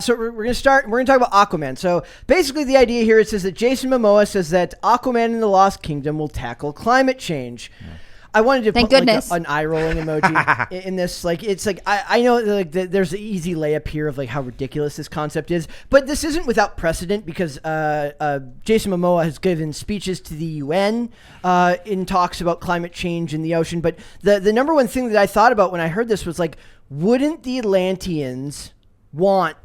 So we're going to talk about Aquaman. So basically the idea here is that Jason Momoa says that Aquaman in the Lost Kingdom will tackle climate change. Yeah. I wanted to put like an eye rolling emoji in this. Like, it's like, I know like there's an easy layup here of like how ridiculous this concept is, but this isn't without precedent because Jason Momoa has given speeches to the UN in talks about climate change in the ocean. But the number one thing that I thought about when I heard this was like, wouldn't the Atlanteans want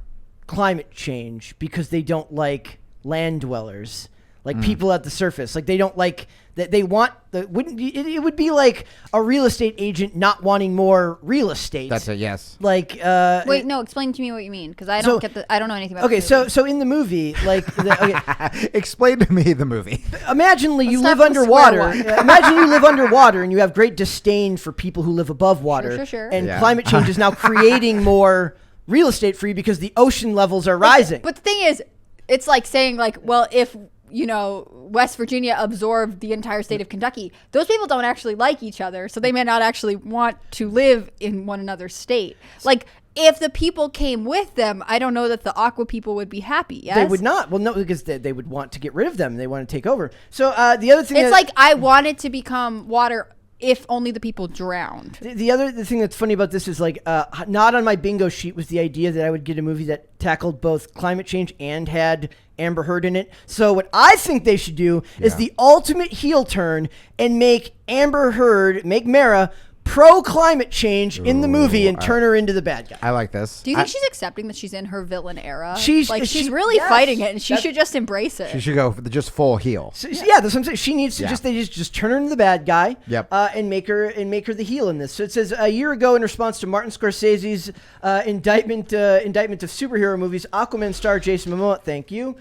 climate change because they don't like land dwellers? Like people at the surface, like they don't like that. They want the it would be like a real estate agent not wanting more real estate. That's a yes. Like wait, no, explain to me what you mean because I don't know anything about. Okay, so in the movie, like, explain to me the movie. Imagine you live underwater. Imagine you live underwater and you have great disdain for people who live above water. Sure. And climate change is now creating more real estate for you because the ocean levels are rising. But the thing is, it's like saying like, well, if West Virginia absorbed the entire state of Kentucky, those people don't actually like each other, so they may not actually want to live in one another's state. Like, if the people came with them, I don't know that the Aqua people would be happy, yes? They would not. Well, no, because they would want to get rid of them. They want to take over. So the other thing... It's like, I want it to become water if only the people drowned. The thing that's funny about this is like not on my bingo sheet was the idea that I would get a movie that tackled both climate change and had Amber Heard in it. So what I think they should do is the ultimate heel turn and make Mara pro climate change in the movie and turn her into the bad guy. I like this. Do you think she's accepting that she's in her villain era? She's really fighting it, and she should just embrace it. She should go just full heel. So, yeah, that's what I'm saying. She needs to just turn her into the bad guy. Yep. And make her the heel in this. So it says a year ago, in response to Martin Scorsese's indictment of superhero movies, Aquaman star Jason Momoa, thank you,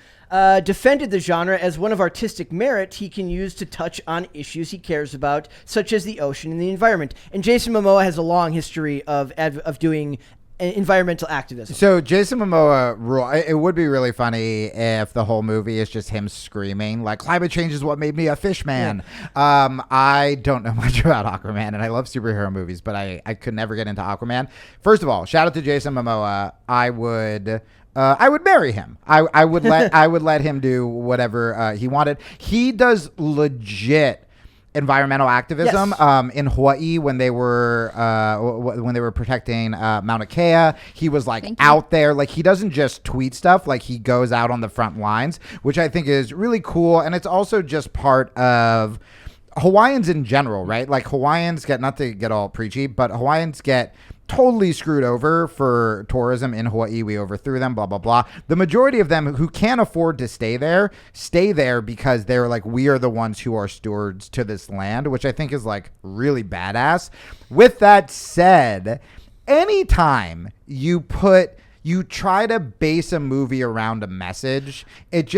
defended the genre as one of artistic merit he can use to touch on issues he cares about, such as the ocean and the environment. And Jason Momoa has a long history of doing environmental activism. So Jason Momoa, it would be really funny if the whole movie is just him screaming like climate change is what made me a fish man. Yeah. I don't know much about Aquaman, and I love superhero movies, but I could never get into Aquaman. First of all, shout out to Jason Momoa. I would marry him. I would let him do whatever he wanted. He does legit environmental activism. In Hawaii when they were protecting Mauna Kea. He was like out there. Like, he doesn't just tweet stuff. Like, he goes out on the front lines, which I think is really cool. And it's also just part of Hawaiians in general, right? Like, Hawaiians get, not to get all preachy, but Hawaiians get totally screwed over for tourism in Hawaii. We overthrew them, blah, blah, blah. The majority of them who can't afford to stay there because they're like, we are the ones who are stewards to this land, which I think is like really badass. With that said, anytime you try to base a movie around a message, it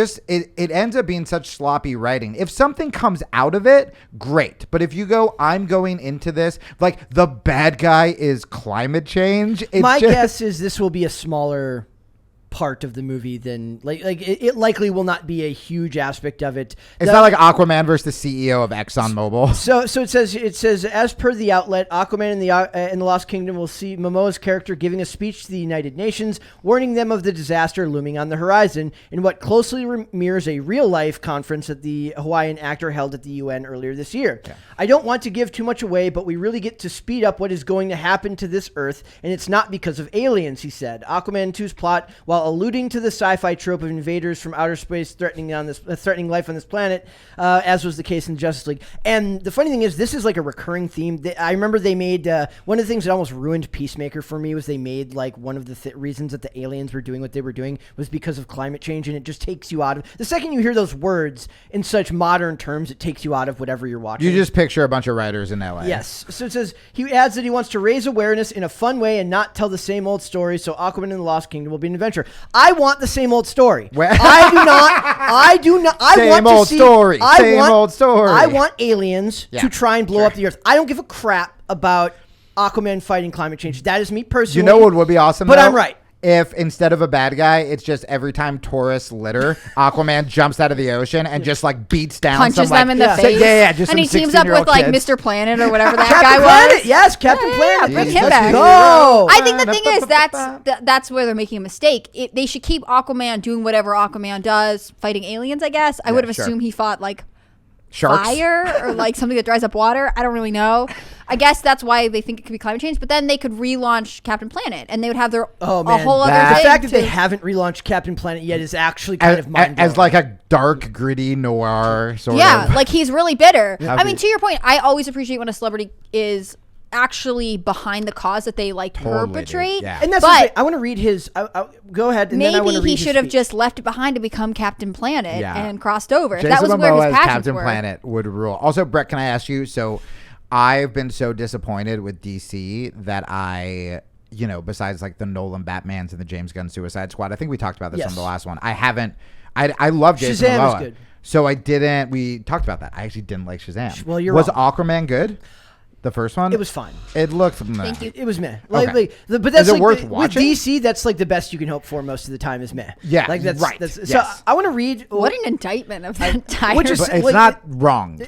ends up being such sloppy writing. If something comes out of it, great. But if you go, I'm going into this, like, the bad guy is climate change. My guess is this will be a smaller part of the movie than it likely will not be a huge aspect of it. It's not like Aquaman versus the CEO of ExxonMobil. So it says as per the outlet, Aquaman in the Lost Kingdom will see Momoa's character giving a speech to the United Nations, warning them of the disaster looming on the horizon in what closely mirrors a real life conference that the Hawaiian actor held at the UN earlier this year. Yeah. I don't want to give too much away, but we really get to speed up what is going to happen to this Earth, and it's not because of aliens, he said. Aquaman 2's plot, while alluding to the sci-fi trope of invaders from outer space threatening life on this planet, as was the case in Justice League. And the funny thing is, this is like a recurring theme. I remember they made one of the things that almost ruined Peacemaker for me was they made like one of the reasons that the aliens were doing what they were doing was because of climate change, and it just takes you out of the second you hear those words in such modern terms, it takes you out of whatever you're watching. You just picture a bunch of writers in LA. Yes. So it says he adds that he wants to raise awareness in a fun way and not tell the same old story. So Aquaman and the Lost Kingdom will be an adventure. I want the same old story. I do not. Same old story. I want aliens to try and blow up the Earth. I don't give a crap about Aquaman fighting climate change. That is me personally. You know what would be awesome? But I'm right. if instead of a bad guy, it's just every time tourists litter, Aquaman jumps out of the ocean and just like beats down, punches some, them in the like, face. Yeah, just and some he teams up with 16-year-old like kids. Mr. Planet or whatever that Captain guy Planet. was. Yes, Captain Planet. bring him Let's back. go. I think the thing is that's where they're making a mistake. They should keep Aquaman doing whatever Aquaman does, fighting aliens. I guess I would have assumed he fought like Sharks. fire or like something that dries up water. I don't really know. I guess that's why they think it could be climate change. But then they could relaunch Captain Planet, and they would have their a whole other The thing fact that to- they haven't relaunched Captain Planet yet is actually kind of mind as like a dark, gritty noir sort yeah, of. like he's really bitter. I Okay. mean, to your point, I always appreciate when a celebrity is actually behind the cause that they like Totally, dude. perpetrate. Yeah. And that's But the thing. I want to read his. Go ahead. And then I want maybe to read he his should have speech. just left it behind to become Captain Planet Yeah. and crossed over. Jason that was where Momoa his as passions Captain were. Planet would rule. Also, Brett, can I ask you? So, I've been so disappointed with DC that besides like the Nolan Batmans and the James Gunn Suicide Squad, I think we talked about this Yes. on the last one. I love Jason Shazam Momoa. is good. So I didn't. We talked about that. I actually didn't like Shazam. Well, you're was wrong. Aquaman good? The first one. It was fine. It looked. Thank you. It was meh. Okay. But that's Is it like worth with watching? DC, that's like the best you can hope for most of the time is meh. Yeah, like that's right. That's, So Yes. I want to read. What an indictment of the entire. Which is- But it's like, not wrong.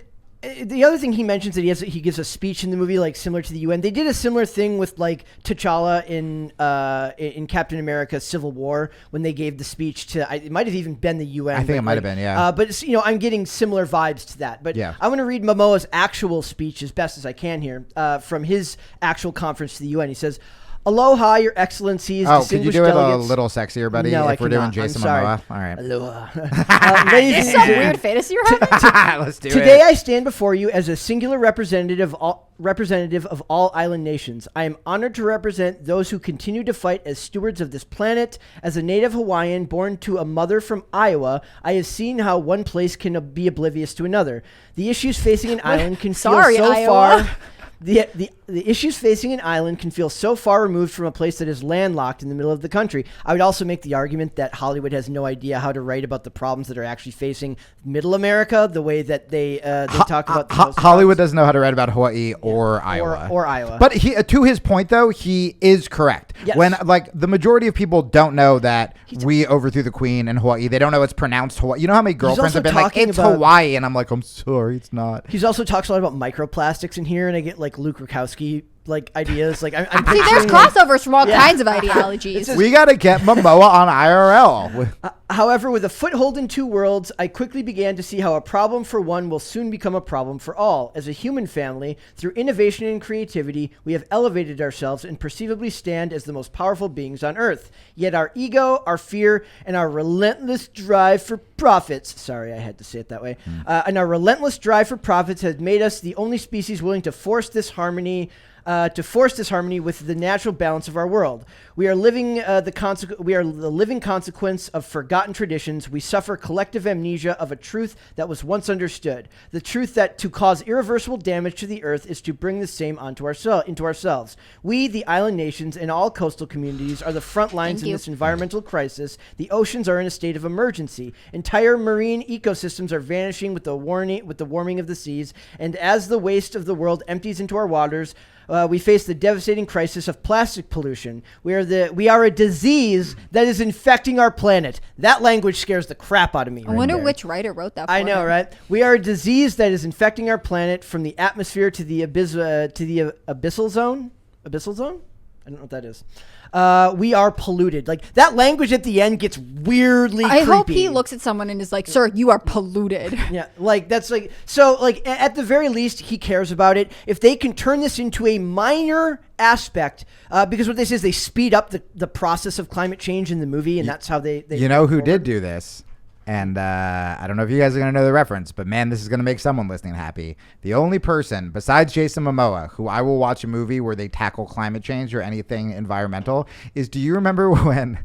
The other thing he mentions that he gives a speech in the movie like similar to the UN. They did a similar thing with like T'Challa in Captain America: Civil War when they gave the speech to. It might have even been the UN. I think but, it might have been, yeah. But it's, I'm getting similar vibes to that. But Yeah. I want to read Momoa's actual speech as best as I can here from his actual conference to the UN. He says, "Aloha, Your Excellencies, Oh, could you distinguished do it a delegates." little sexier, buddy? No, if I we're doing cannot. Jason I'm sorry. Momoa, all right. Aloha. Ladies It's and some gentlemen, weird fantasy you're having. Let's do Today it. I stand before you as a singular representative of all island nations. I am honored to represent those who continue to fight as stewards of this planet. As a native Hawaiian born to a mother from Iowa, I have seen how one place can be oblivious to another. The issues facing an island can feel so Iowa. far. The issues facing an island can feel so far removed from a place that is landlocked in the middle of the country. I would also make the argument that Hollywood has no idea how to write about the problems that are actually facing Middle America the way that they talk about the coastal Hollywood problems. doesn't know how to write about Hawaii or Iowa. or Iowa. But to his point, though, he is correct. Yes. When like the majority of people don't know that we overthrew the Queen in Hawaii, they don't know it's pronounced Hawaii. You know how many girlfriends also have been like, talking "It's about- Hawaii," and I'm like, "I'm sorry, it's not." He's also talks a lot about microplastics in here, and I get like Luke Rukowski like ideas. Like I'm See, there's picturing, like- crossovers from all Yeah. kinds of ideologies. We got to get Momoa on IRL. However, with a foothold in two worlds, I quickly began to see how a problem for one will soon become a problem for all. As a human family, through innovation and creativity, we have elevated ourselves and perceivably stand as the most powerful beings on Earth. Yet our ego, our fear, and our relentless drive for profits, sorry, I had to say it that way, and our relentless drive for profits has made us the only species willing to force this harmony with the natural balance of our world. We are living the living consequence of forgotten traditions. We suffer collective amnesia of a truth that was once understood. The truth that to cause irreversible damage to the earth is to bring the same into ourselves. We, the island nations, and all coastal communities are the front lines Thank in you. this environmental crisis. The oceans are in a state of emergency. Entire marine ecosystems are vanishing with the warming of the seas, and as the waste of the world empties into our waters, we face the devastating crisis of plastic pollution. We are a disease that is infecting our planet. That language scares the crap out of me. I wonder there. which writer wrote that. For I know, him. right? We are a disease that is infecting our planet from the atmosphere to the abyssal zone. Abyssal zone? I don't know what that is. We are polluted. Like that language at the end gets weirdly I hope creepy. he looks at someone and is like, "Sir, you are polluted." Yeah, like that's like so. Like at the very least, he cares about it. If they can turn this into a minor aspect, because what they say is they speed up the process of climate change in the movie, and that's how they You know who forward. did do this? And I don't know if you guys are going to know the reference, but man, this is going to make someone listening happy. The only person besides Jason Momoa who I will watch a movie where they tackle climate change or anything environmental is, do you remember when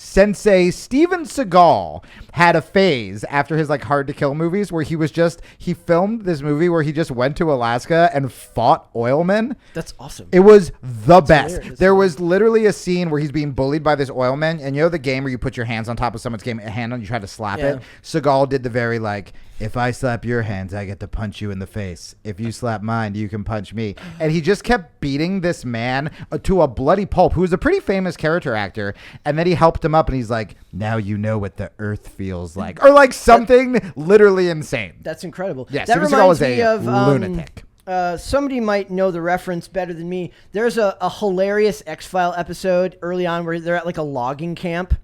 Sensei Steven Seagal had a phase after his like Hard to Kill movies where he filmed this movie where he just went to Alaska and fought oilmen. That's awesome. It was the best. hilarious. There was literally a scene where he's being bullied by this oilman, and you know the game where you put your hands on top of someone's hand and you try to slap Yeah. it? Seagal did the very like, if I slap your hands, I get to punch you in the face. If you slap mine, you can punch me. And he just kept beating this man to a bloody pulp, who was a pretty famous character actor. And then he helped him up, and he's like, now you know what the earth feels like. Or like something literally insane. That's incredible. Yeah, that Steven Seagal reminds was me a of lunatic. Somebody might know the reference better than me. There's a hilarious X-File episode early on where they're at like a logging camp.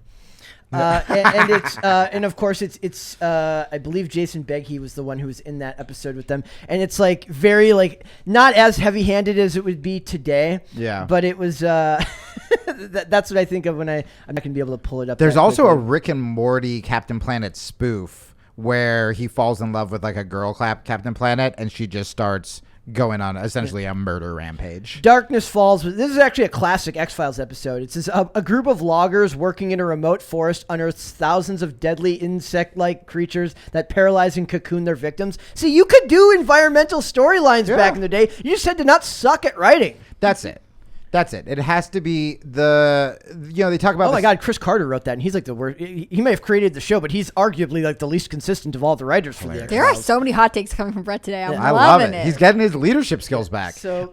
And it's and of course it's I believe Jason Beghe was the one who was in that episode with them, and it's like very like not as heavy-handed as it would be today. Yeah. But it was that's what I think of when I'm not gonna be able to pull it up. There's that also a quickly. Rick and Morty Captain Planet spoof where he falls in love with like a girl Captain Planet, and she just starts going on essentially a murder rampage. Darkness Falls. This is actually a classic X-Files episode. It says a group of loggers working in a remote forest unearths thousands of deadly insect-like creatures that paralyze and cocoon their victims. See, you could do environmental storylines back in the day. You just had to not suck at writing. That's it. It has to be they talk about Oh my God, Chris Carter wrote that, and he's like the worst. He may have created the show, but he's arguably like the least consistent of all the writers for the X-Files. There are so many hot takes coming from Brett today. I'm I love loving it. He's getting his leadership skills back. So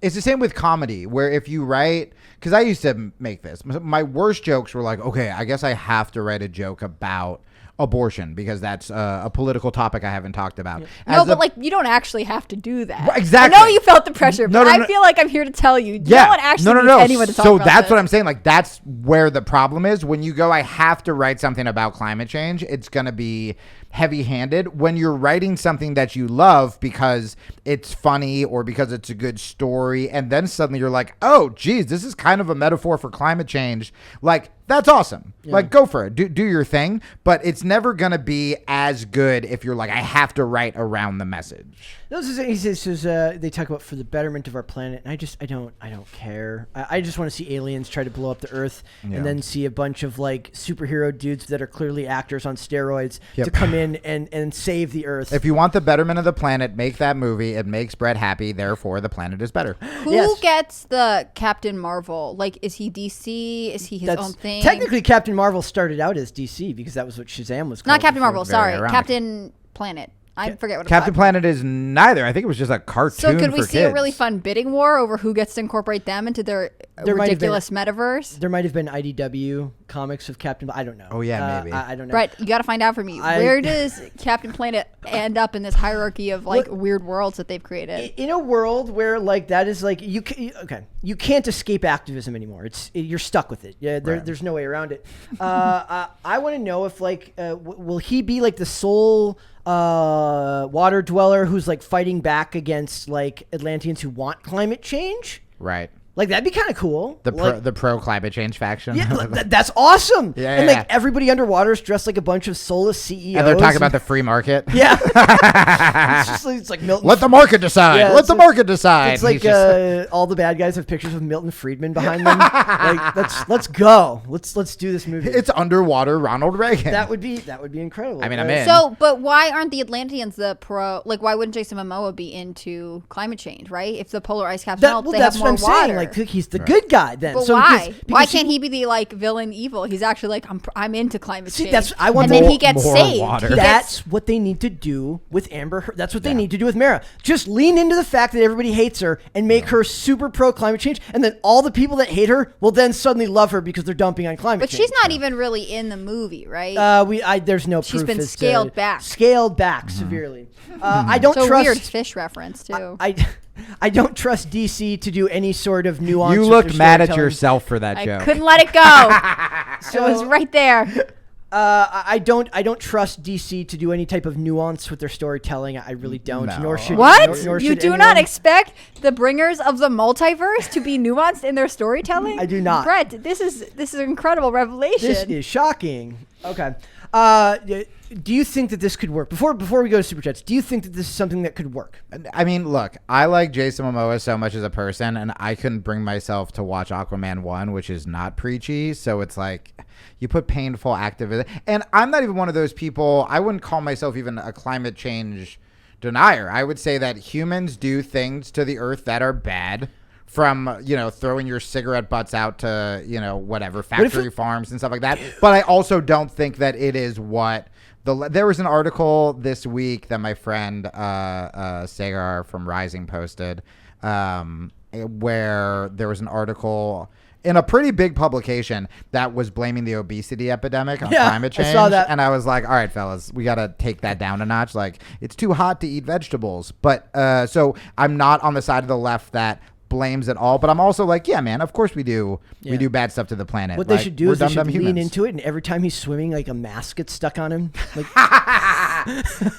it's the same with comedy, where if you write, because I used to make this, my worst jokes were like, okay, I guess I have to write a joke about abortion because that's a political topic I haven't talked about. No, but like you don't actually have to do that. Right, exactly. I know you felt the pressure, but No, I feel like I'm here to tell you. You Yeah. don't actually need No. anyone to talk So about that's this. what I'm saying. Like that's where the problem is. When you go, I have to write something about climate change, it's going to be heavy-handed. When you're writing something that you love because it's funny or because it's a good story, and then suddenly you're like, oh, geez, this is kind of a metaphor for climate change. Like, that's awesome. Yeah. Like, go for it. Do your thing. But it's never going to be as good if you're like, I have to write around the message. he says they talk about for the betterment of our planet, and I don't care. I just want to see aliens try to blow up the Earth, Yeah. and then see a bunch of like superhero dudes that are clearly actors on steroids Yep. to come in and save the Earth. If you want the betterment of the planet, make that movie. It makes Brett happy. Therefore, the planet is better. Who Yes. gets the Captain Marvel? Like, is he DC? Is he his own thing? Technically, Captain Marvel started out as DC because that was what Shazam was called. Not Captain before. Marvel. very Sorry, ironic. Captain Planet. I forget what it's Captain called. Planet is neither. I think it was just a cartoon. So could we for see kids. a really fun bidding war over who gets to incorporate them into their There might have been- ridiculous metaverse? There might have been IDW comics of Captain. I don't know. Oh, yeah, maybe. I don't know. Brett, you got to find out for me. Where does Captain Planet end up in this hierarchy of like weird worlds that they've created? In a world where like that is like you can't escape activism anymore. You're stuck with it. Yeah, there's no way around it. I want to know if like will he be like the sole water dweller who's like fighting back against like Atlanteans who want climate change? Right. Like that'd be kind of cool. The pro climate change faction. Yeah, that's awesome. Yeah, and yeah, like everybody underwater is dressed like a bunch of soulless CEOs. And they're talking about the free market. Yeah. it's like Milton. Let the market decide. Yeah, Let the market decide. It's like He's just- all the bad guys have pictures of Milton Friedman behind them. Like let's go. Let's do this movie. it's underwater Ronald Reagan. That would be incredible. I mean, right? I'm in. So, but why aren't the Atlanteans the pro? Like, why wouldn't Jason Momoa be into climate change? Right? If the polar ice caps melt, they that's have what more I'm water. saying. Like he's the good guy then. But So why? because Why can't he be the like villain evil? He's actually like I'm into climate See, change. that's I want and more, then he gets more saved. water. He That's gets, what they need to do with Amber Heard. That's what they need to do with Mara. Just lean into the fact that everybody hates her and make her super pro climate change, and then all the people that hate her will then suddenly love her because they're dumping on climate but change. she's not even really in the movie, right? There's no She's proof been as to- scaled back. Scaled back severely. I don't so trust. weird fish reference too. I don't trust DC to do any sort of nuance. you with looked their mad at storytelling. yourself for that I joke. couldn't let it go. It was right there. I don't trust DC to do any type of nuance with their storytelling. I really don't. No. Nor should What? Nor You should do anyone. not expect the bringers of the multiverse to be nuanced in their storytelling? I do not. Brett, this is an incredible revelation. This is shocking. Okay. Do you think that this could work? Before we go to Super Chats, do you think that this is something that could work? I mean, look, I like Jason Momoa so much as a person, and I couldn't bring myself to watch Aquaman 1, which is not preachy. So it's like you put painful activism. And I'm not even one of those people. I wouldn't call myself even a climate change denier. I would say that humans do things to the earth that are bad. From, throwing your cigarette butts out to, whatever, factory farms and stuff like that. But I also don't think that it is what there was an article this week that my friend Sagar from Rising posted where there was an article in a pretty big publication that was blaming the obesity epidemic on climate change. I saw that. And I was like, all right, fellas, we got to take that down a notch. Like, it's too hot to eat vegetables. But so I'm not on the side of the left that blames it all, but I'm also like, yeah, man, of course we do bad stuff to the planet. What they should do is they should lean into it, and every time he's swimming, like a mask gets stuck on him. Like,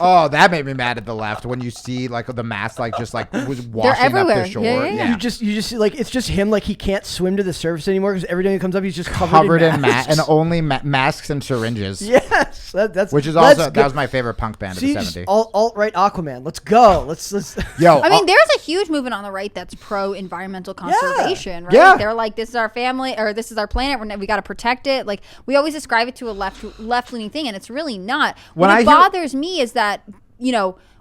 oh, that made me mad at the left when you see like the mask was washing up the shore. Yeah. You just see, like, it's just him, like he can't swim to the surface anymore because every time he comes up, he's just covered in masks. And only masks and syringes. Yes, that was my favorite punk band of the 70s. Alt-right Aquaman. Let's go. Let's. Yo, I mean, there's a huge movement on the right that's pro environmental conservation, right? Yeah. They're like, this is our family, or this is our planet. We got to protect it. Like, we always ascribe it to a left-leaning thing, and it's really not. What bothers me is that,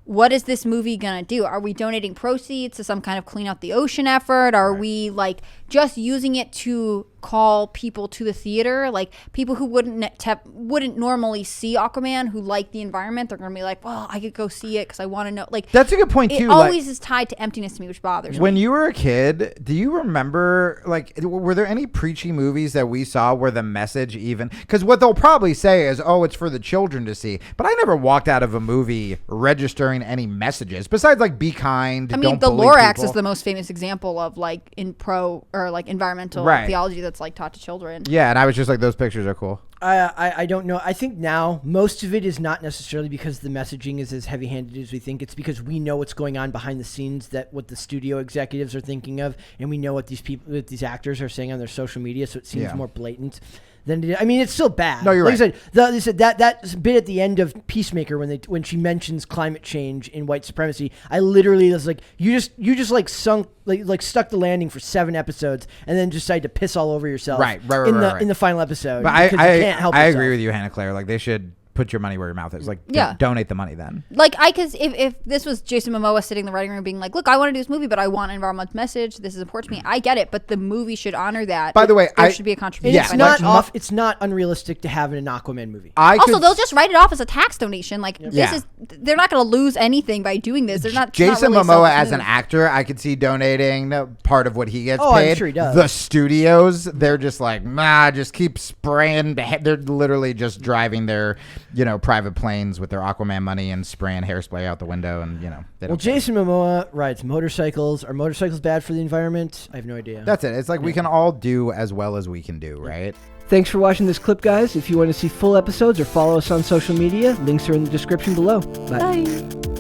what is this movie gonna do? Are we donating proceeds to some kind of clean up the ocean effort? Are we like just using it to call people to the theater? Like, people who wouldn't normally see Aquaman, who like the environment, they're gonna be like, well, I could go see it because I want to know. Like, that's a good point too. It always is tied to emptiness to me, which bothers me. When you were a kid, do you remember, like, were there any preachy movies that we saw where the message even, because what they'll probably say is, oh, it's for the children to see, but I never walked out of a movie registering any messages besides like be kind. I mean, don't the bully Lorax people. is the most famous example of like environmental theology that's like taught to children. Yeah, and I was just like, those pictures are cool. I don't know. I think now most of it is not necessarily because the messaging is as heavy-handed as we think. It's because we know what's going on behind the scenes, that what the studio executives are thinking of, and we know what these actors are saying on their social media, so it seems more blatant. I mean, it's still bad. No, you're right. They said that bit at the end of Peacemaker when she mentions climate change in white supremacy. I literally was like, you just like sunk like stuck the landing for 7 episodes and then decided to piss all over yourself. Right. In the final episode. But I can't help. I agree with you, Hannah Claire. Like, they should put your money where your mouth is. Like, donate the money then. Like, because if this was Jason Momoa sitting in the writing room being like, look, I want to do this movie, but I want an environmental message. This is important to me. I get it, but the movie should honor that. By the way, there should be a contribution. Yeah, it's not unrealistic to have an Aquaman movie. They'll just write it off as a tax donation. Like, they're not going to lose anything by doing this. They're not. Jason Momoa as an actor, I could see donating part of what he gets paid. I'm sure he does. The studios, they're just like, just keep spraying. They're literally just driving their, private planes with their Aquaman money and spraying hairspray out the window, and they don't care. Jason Momoa rides motorcycles. Are motorcycles bad for the environment? I have no idea. That's it. It's like we can all do as well as we can do, right? Thanks for watching this clip, guys. If you want to see full episodes or follow us on social media, links are in the description below. Bye.